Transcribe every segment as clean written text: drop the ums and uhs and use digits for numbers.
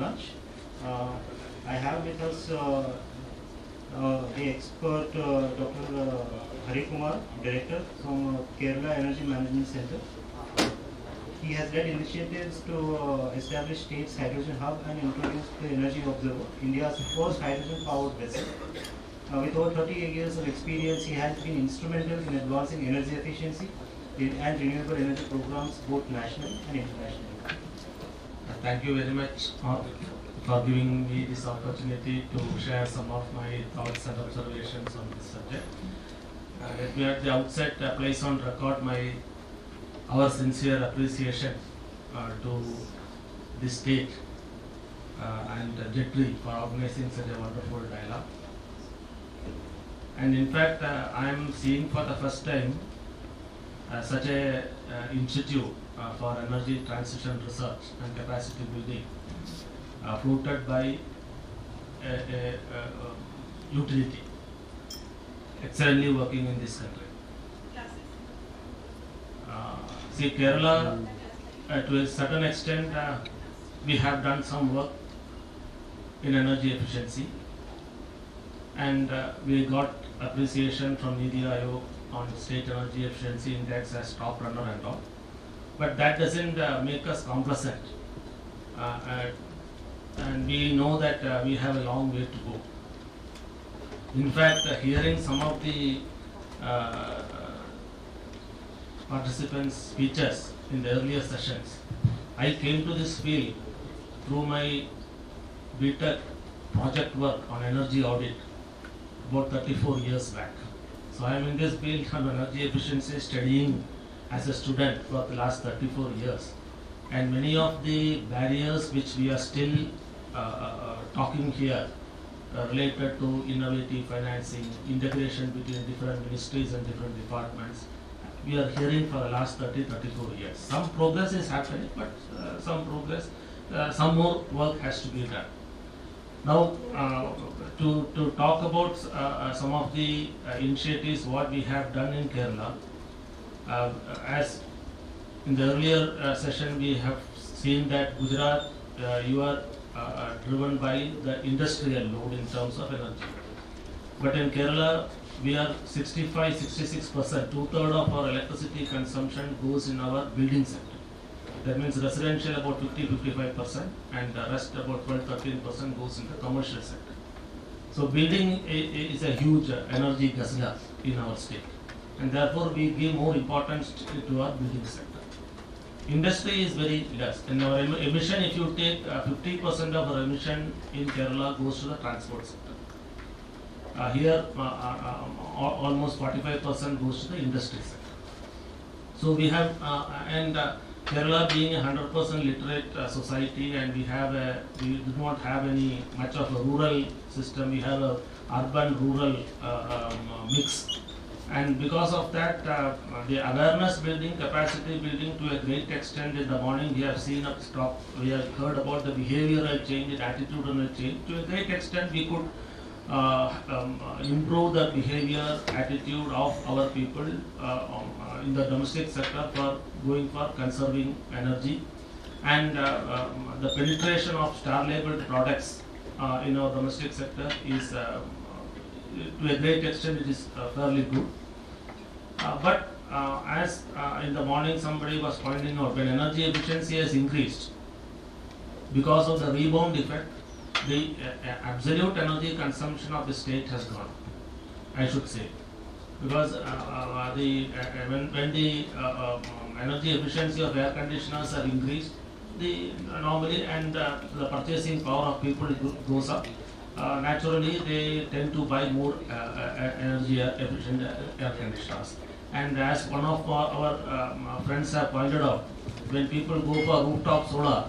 lunch. I have with us the expert Dr. Harikumar, Director from Kerala Energy Management Center. He has led initiatives to establish state's hydrogen hub and introduce the Energy Observer, India's first hydrogen-powered vessel. With over 30 years of experience, he has been instrumental in advancing energy efficiency and renewable energy programs both nationally and internationally. Thank you very much for giving me this opportunity to share some of my thoughts and observations on this subject. Let me at the outset place on record our sincere appreciation to the state and JETRI for organizing such a wonderful dialogue. And in fact, I am seeing for the first time such a institute for energy transition research and capacity building floated by a utility excellently working in this country. See, Kerala, to a certain extent, we have done some work in energy efficiency, and we got appreciation from Niti Aayog on state energy efficiency index as top runner and all. But that doesn't make us complacent, and we know that we have a long way to go. In fact, hearing some of the participants' speeches in the earlier sessions, I came to this field through my BTech project work on energy audit about 34 years back. So I am in this field on energy efficiency studying as a student for the last 34 years. And many of the barriers which we are still talking here related to innovative financing, integration between different ministries and different departments, we are hearing for the last 34 years. Some progress is happening, but some more work has to be done. Now, to talk about some of the initiatives what we have done in Kerala, as in the earlier session we have seen that Gujarat, you are driven by the industrial load in terms of energy. But in Kerala, we are 65-66%, two-thirds of our electricity consumption goes in our building sector. That means residential about 50-55%, and the rest about 12-13% goes in the commercial sector. So building is a huge energy guzzler in our state, and therefore we give more importance to our building sector. Industry is very less. In our emission, if you take 50% of our emission in Kerala goes to the transport sector. Here almost 45% goes to the industry sector. So we have, Kerala being a 100% literate society, and we do not have much of a rural system. We have a urban-rural mix, and because of that, the awareness building, capacity building to a great extent. In the morning, we have seen we have heard about the behavioral change, the attitudinal change. To a great extent, we could improve the behavior, attitude of our people in the domestic sector for going for conserving energy, and the penetration of star-labeled products in our domestic sector is to a great extent it is fairly good. But as in the morning somebody was pointing out, when energy efficiency has increased because of the rebound effect, the absolute energy consumption of the state has gone, I should say, because when the energy efficiency of air conditioners are increased, normally and the purchasing power of people goes up. Naturally, they tend to buy more energy efficient air conditioners. And as one of our friends have pointed out, when people go for rooftop solar,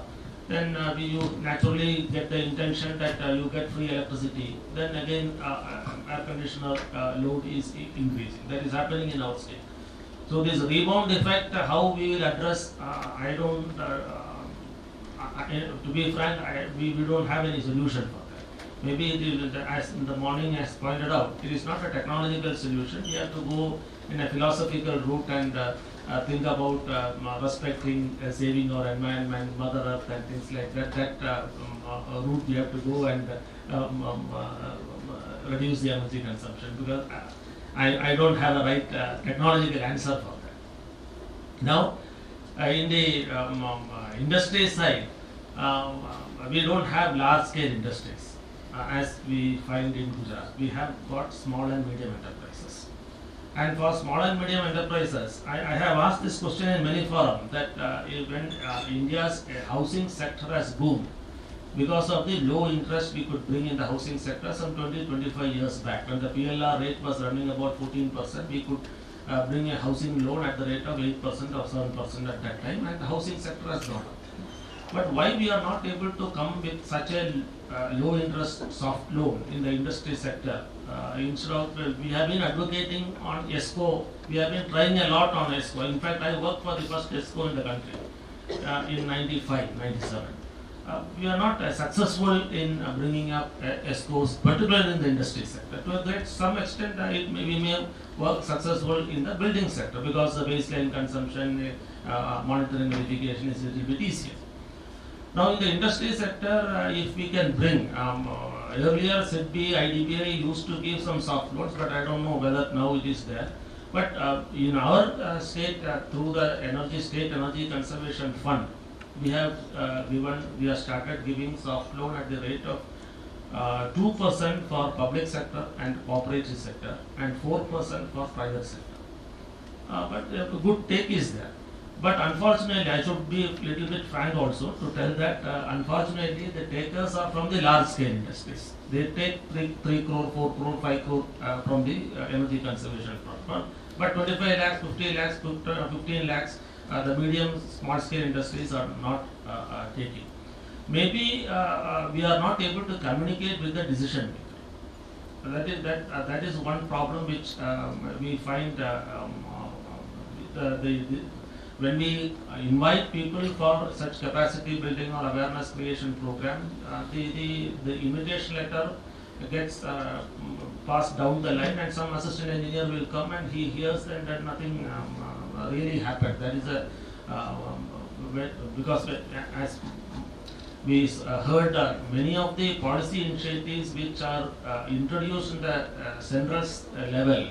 then you naturally get the intention that you get free electricity. Then again, air conditioner load is increasing. That is happening in our state. So this rebound effect, how we will address, I don't, to be frank, we don't have any solution for that. Maybe as in the morning as pointed out, it is not a technological solution. We have to go in a philosophical route and think about respecting, saving our environment, Mother Earth and things like that. That route we have to go and reduce the energy consumption, because I don't have a right technological answer for that. Now, in the industry side, we don't have large scale industries as we find in Gujarat. We have got small and medium enterprises. And for small and medium enterprises, I have asked this question in many forums, that when India's housing sector has boomed, because of the low interest we could bring in the housing sector some 20-25 years back, when the PLR rate was running about 14%, we could bring a housing loan at the rate of 8% or 7% at that time, and the housing sector has gone up. But why we are not able to come with such a low interest soft loan in the industry sector? Instead of, we have been advocating on ESCO, we have been trying a lot on ESCO. In fact, I worked for the first ESCO in the country in 95, 97. We are not successful in bringing up ESCOs, particularly in the industry sector. To some extent, we may work successful in the building sector, because the baseline consumption monitoring verification is a little bit easier. Now, in the industry sector, if we can bring, earlier SIDBI, IDBI used to give some soft loans, but I don't know whether now it is there. But in our state, through the State Energy Conservation Fund, we have started giving soft loan at the rate of 2% for public sector and cooperative sector, and 4% for private sector. But a good take is there. But unfortunately, I should be a little bit frank also to tell that unfortunately the takers are from the large scale industries. They take 3 crore, 4 crore, 5 crore from the energy conservation fund. But 25 lakhs, 50 lakhs, 15 lakhs, the medium small scale industries are not taking. Maybe we are not able to communicate with the decision maker. That is one problem which we find when we invite people for such capacity building or awareness creation program, the invitation letter gets passed down the line, and some assistant engineer will come and he hears and then nothing really happened. That is because as we heard many of the policy initiatives which are introduced in the central level,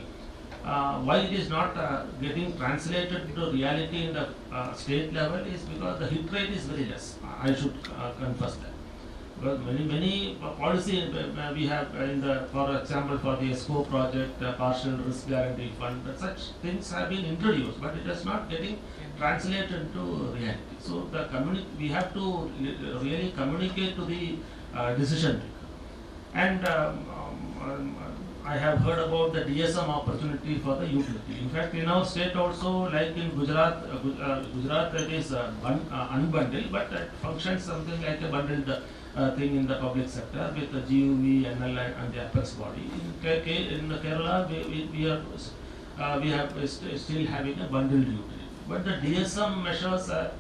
why it is not getting translated into reality in the state level is because the hit rate is very less. I should confess that. Because many policy we have for example, for the ESCO project, partial risk guarantee fund, such things have been introduced, but it is not getting translated into reality. So we have to really communicate to the decision maker. And I have heard about the DSM opportunity for the utility. In fact, in our state also, like in Gujarat, it is unbundled, but it functions something like a bundled thing in the public sector with the GUV, NL and the apex body. In Kerala, we are still having a bundled utility. But the DSM measures the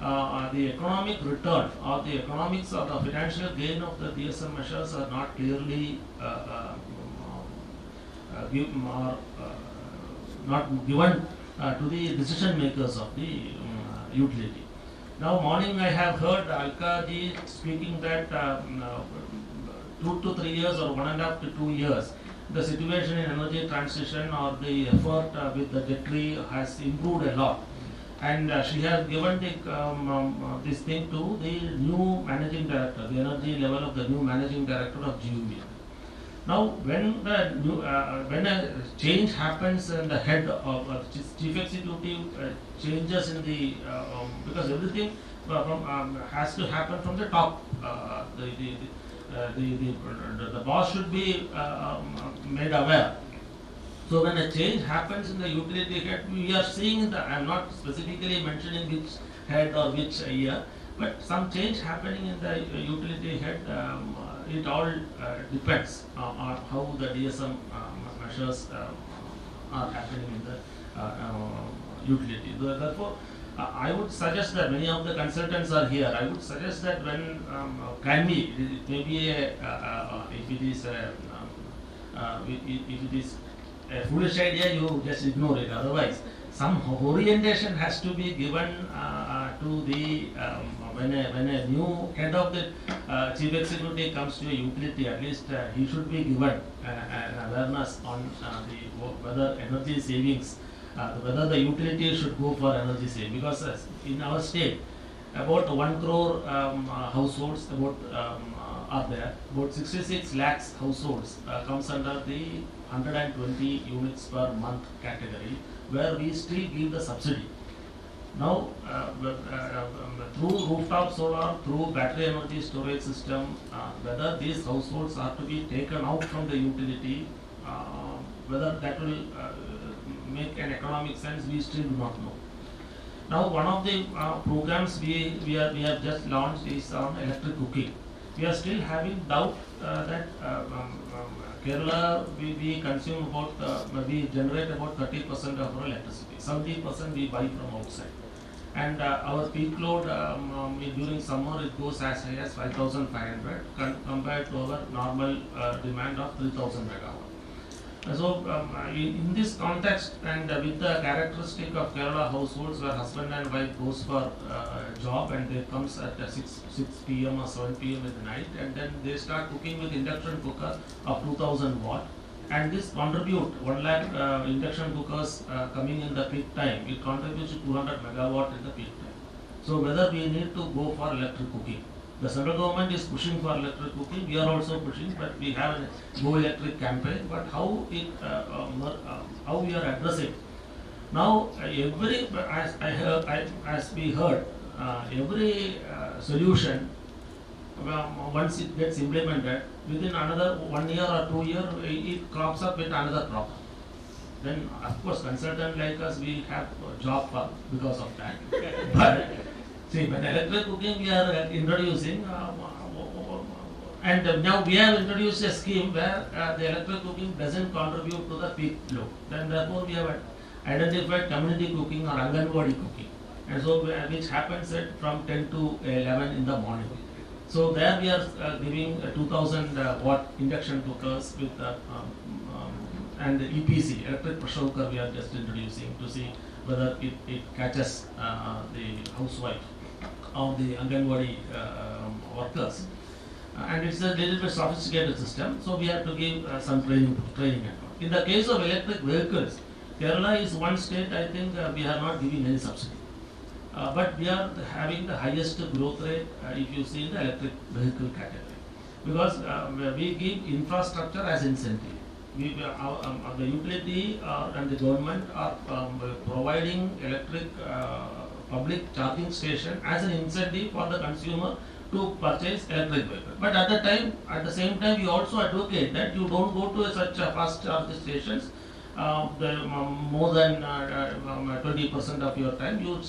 economic return or the economics or the financial gain of the DSM measures are not clearly not given to the decision makers of the utility. Now morning I have heard Alka ji speaking that 2 to 3 years or 1.5 to 2 years, the situation in energy transition or the effort with the decree has improved a lot. And she has given this thing to the new managing director, the energy level of the new managing director of GUV. Now, when a change happens in the head of chief executive, changes in the because everything has to happen from the top. The boss should be made aware. So when a change happens in the utility head, we are seeing I am not specifically mentioning which head or which year, but some change happening in the utility head. It all depends on how the DSM measures are happening in the utility. Therefore, I would suggest that many of the consultants are here. I would suggest that when can be, it may be if it is a foolish idea, you just ignore it. Otherwise, some orientation has to be given to the when a new head of the chief executive comes to a utility. At least he should be given an awareness on whether energy savings, whether the utility should go for energy saving. Because in our state, about 1 crore households are there. About 66 lakhs households comes under the 120 units per month category, where we still give the subsidy. Now, through rooftop solar, through battery energy storage system, whether these households are to be taken out from the utility, whether that will make an economic sense, we still do not know. Now, one of the programs we have just launched is on electric cooking. We are still having doubt that Kerala, we consume about, we generate about 30% of our electricity. 70% we buy from outside. And our peak load during summer, it goes as high as 5,500 compared to our normal demand of 3,000 megawatt. So in this context, and with the characteristic of Kerala households where husband and wife goes for job and they comes at 6 p.m. or 7 p.m. in the night, and then they start cooking with induction cooker of 2000 watt, and this contribute 1 lakh induction cookers coming in the peak time, it contributes to 200 megawatt in the peak time. So whether we need to go for electric cooking. The central government is pushing for electric cooking. We are also pushing, but we have a Go Electric campaign. But how we are addressing now? As we heard, every solution once it gets implemented, within another 1 year or 2 years, it crops up with another problem. Then, of course, consultant like us, we have a job because of that. But see, when electric cooking we are introducing, and now we have introduced a scheme where the electric cooking doesn't contribute to the peak load. Then therefore we have identified community cooking or Anganwadi cooking, and so which happens at from 10 to 11 in the morning. So there we are giving 2000 watt induction cookers with and the EPC, electric pressure cooker, we are just introducing to see whether it catches the housewife of the Anganwadi workers. And it's a little bit sophisticated system, so we have to give some training. In the case of electric vehicles, Kerala is one state, I think we are not giving any subsidy. But we are having the highest growth rate if you see in the electric vehicle category. Because we give infrastructure as incentive. The utility and the government are providing electric public charging station as an incentive for the consumer to purchase electric vehicle. But at the same time, we also advocate that you don't go to such fast charge stations. More than 20% of your time you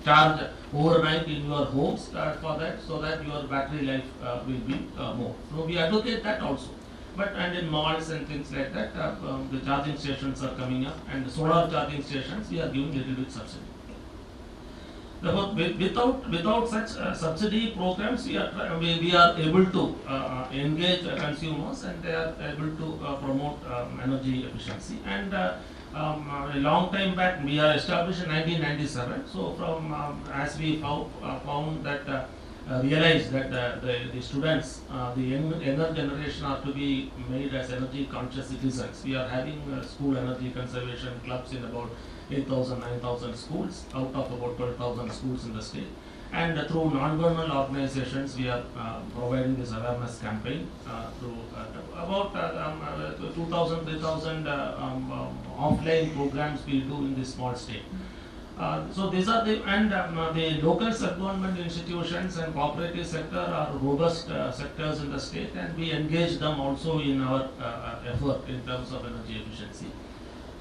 charge overnight in your homes for that, so that your battery life will be more. So we advocate that also. And in malls and things like that, the charging stations are coming up, and the solar charging stations we are giving little bit subsidy. Therefore, without such subsidy programs, we are able to engage consumers, and they are able to promote energy efficiency. And a long time back, we are established in 1997. So from as we found that realized that the students, the younger generation, are to be made as energy conscious citizens. We are having school energy conservation clubs in about 8,000, 9,000 schools out of about 12,000 schools in the state. And through non-governmental organizations, we are providing this awareness campaign through about 2,000, 3,000 offline programs we do in this small state. So these are the local sub-government institutions and cooperative sector are robust sectors in the state, and we engage them also in our effort in terms of energy efficiency.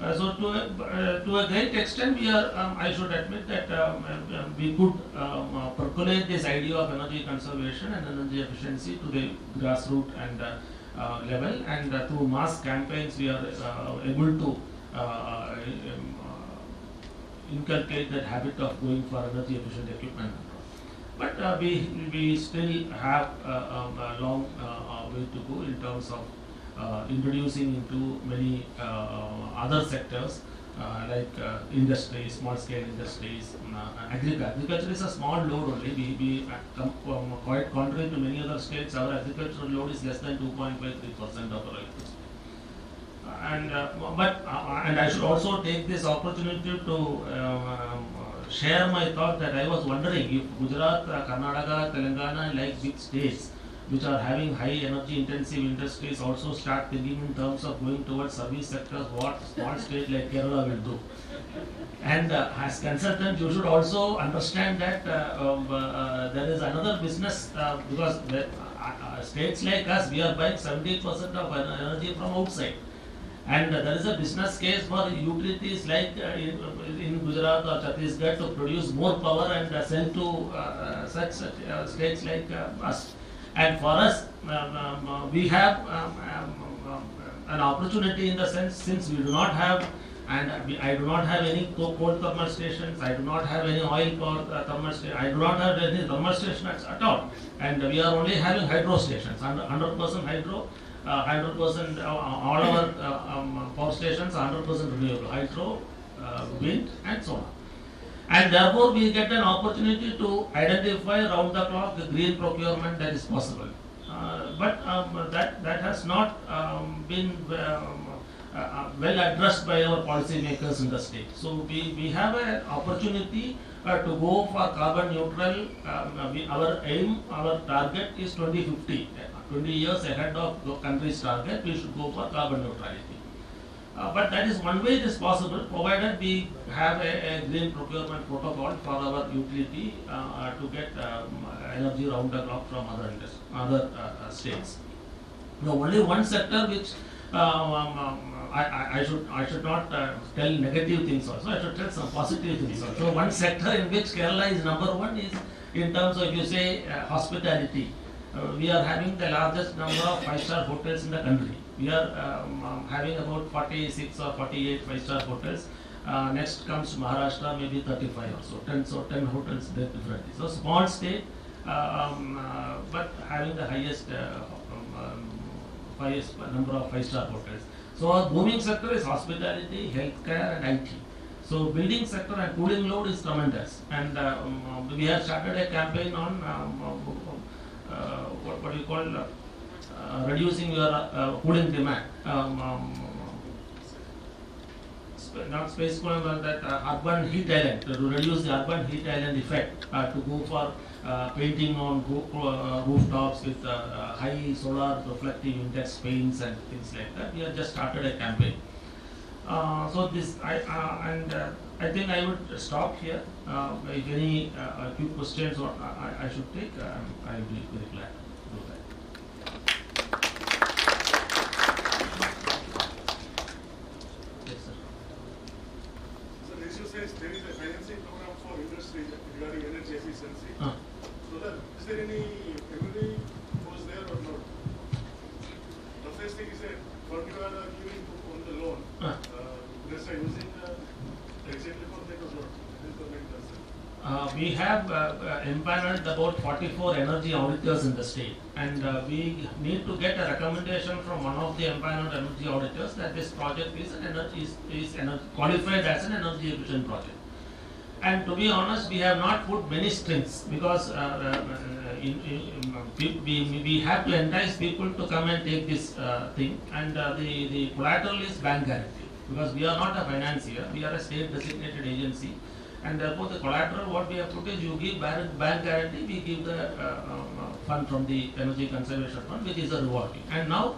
So to a great extent, we are. I should admit that we could percolate this idea of energy conservation and energy efficiency to the grassroots and level, and through mass campaigns, we are able to inculcate that habit of going for energy efficient equipment. But we still have a long way to go in terms of introducing into many other sectors like industry, small scale industries, agriculture. Agriculture is a small load only. Quite contrary to many other states, our agricultural load is less than 2.53% of our electricity. And I should also take this opportunity to share my thought that I was wondering if Gujarat, Karnataka, Telangana, like big states which are having high energy intensive industries also start thinking in terms of going towards service sectors, what small state like Kerala will do. And as consultant, you should also understand that there is another business because states like us, we are buying 70% of energy from outside. And there is a business case for utilities like in Gujarat or Chhattisgarh to produce more power and sell to such states like us. And for us, we have an opportunity in the sense, since we do not have, and I do not have any coal thermal stations, I do not have any oil power thermal stations, I do not have any thermal stations at all. And we are only having hydro stations, 100% hydro. 100% all our power stations are 100% renewable, hydro, wind and so on. And therefore we get an opportunity to identify round the clock the green procurement that is possible. But that has not been well addressed by our policy makers in the state. So we have an opportunity to go for carbon neutral. Our aim, our target is 2050. 20 years ahead of the country's target, we should go for carbon neutrality. But that is one way it is possible, provided we have a green procurement protocol for our utility to get energy round the clock from other states. Now, only one sector which I should not tell negative things also, I should tell some positive things also. One sector in which Kerala is number one is in terms of, if you say, hospitality. We are having the largest number of 5-star hotels in the country. We are having about 46 or 48 5-star hotels. Next comes Maharashtra, maybe 35 or so. 10 hotels there differently. So small state, but having the highest number of 5-star hotels. So our booming sector is hospitality, healthcare and IT. So building sector and cooling load is tremendous. And we have started a campaign on what do you call reducing your cooling demand, not space cooling, but that urban heat island, to reduce the urban heat island effect, to go for painting on rooftops with high solar reflective index paints and things like that. We have just started a campaign. So this I think I would stop here. If any few questions or I should take, I will be very glad to do that. Yes, sir. So the issue says there is a financing program for industry regarding energy efficiency. So that, is there any everybody goes there or not? The first thing is that when you are giving on the loan, industry are using exactly for that or not? That is the main concern. We have empaneled about 44 energy auditors in the state, and we need to get a recommendation from one of the empaneled energy auditors that this project is qualified as an energy efficient project. And to be honest, we have not put many strings because we have to entice people to come and take this thing, and the collateral is bank guarantee, because we are not a financier, we are a state designated agency, and therefore the collateral what we have put is you give bank guarantee, we give the fund from the energy conservation fund, which is a revolving. And now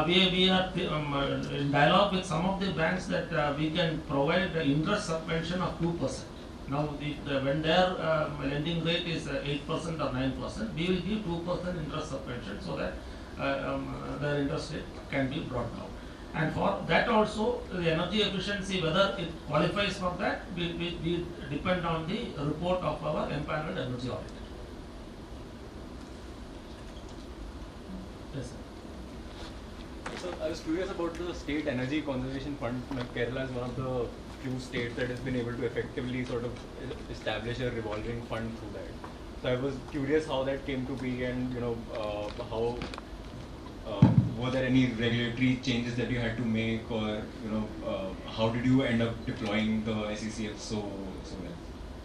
we are in dialogue with some of the banks that we can provide the interest subvention of 2%. Now, when their lending rate is 8% or 9%, we will give 2% interest subvention so that their interest rate can be brought down. And for that also, the energy efficiency, whether it qualifies for that, we depend on the report of our empaneled energy auditor. Yes, sir. So I was curious about the State Energy Conservation Fund. Like Kerala is one of the few states that has been able to effectively sort of establish a revolving fund through that. So I was curious how that came to be, and how were there any regulatory changes that you had to make, or how did you end up deploying the SECF so well?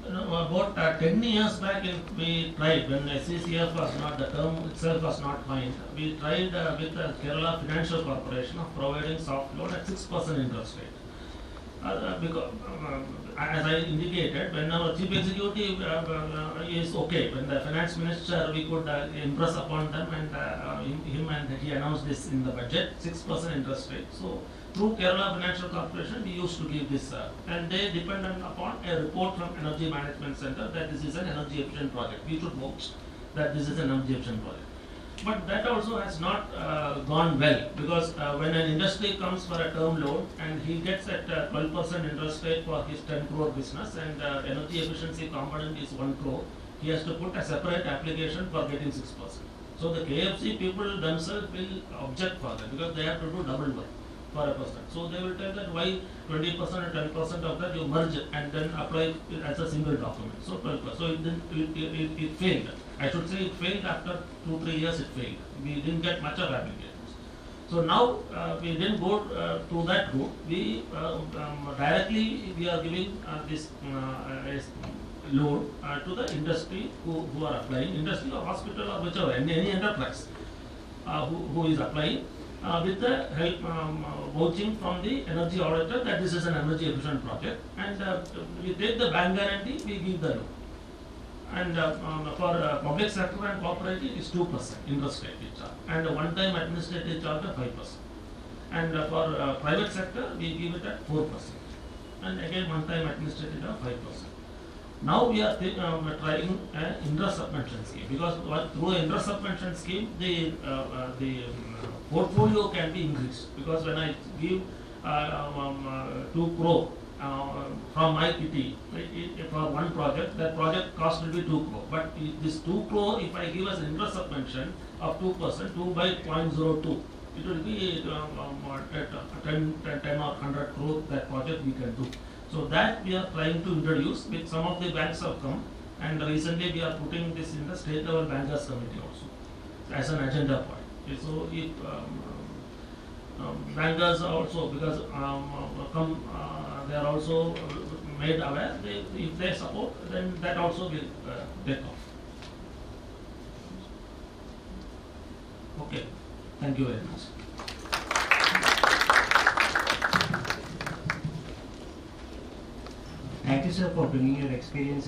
About 10 years back, we tried, when SECF was not, the term itself was not coined, we tried with the Kerala Financial Corporation of providing soft loan at 6% interest rate. Because, as I indicated, when our chief executive is okay, when the finance minister, we could impress upon them, and him, and he announced this in the budget, 6% interest rate. So through Kerala Financial Corporation, we used to give this, and they depended upon a report from Energy Management Center that this is an energy efficient project. We should vote that this is an energy efficient project. But that also has not gone well, because when an industry comes for a term loan and he gets at 12% interest rate for his 10 crore business, and energy efficiency component is 1 crore, he has to put a separate application for getting 6%. So the KFC people themselves will object for that, because they have to do double work for a person. So they will tell that why 20% and 10% of that you merge and then apply it as a single document. So 12%. So it failed. I should say it failed after 2-3 years. It failed. We didn't get much of applications. So now we didn't go to that route. We directly we are giving this loan to the industry who are applying, industry or hospital or whichever, any enterprise who is applying. With the help vouching from the energy auditor that this is an energy efficient project, and we take the bank guarantee, we give the loan. And for public sector and cooperative is 2% interest rate we charge, and a one-time administrative charge of 5%. And for private sector, we give it at 4%, and again one-time administrative of 5%. Now we are trying an interest subvention scheme, because through an interest subvention scheme, the portfolio can be increased. Because when I give 2 crore from my kitty for one project, that project cost will be 2 crore. But this 2 crore, if I give as an interest subvention of 2%, 2 by 0.02, it will be 10 or 100 crore that project we can do. So that we are trying to introduce, with some of the banks have come, and recently we are putting this in the state level bankers committee also as an agenda point. So if bankers also, because they are also made aware, if they support, then that also will take off. Okay, thank you very much. Thank you, sir, for bringing your experience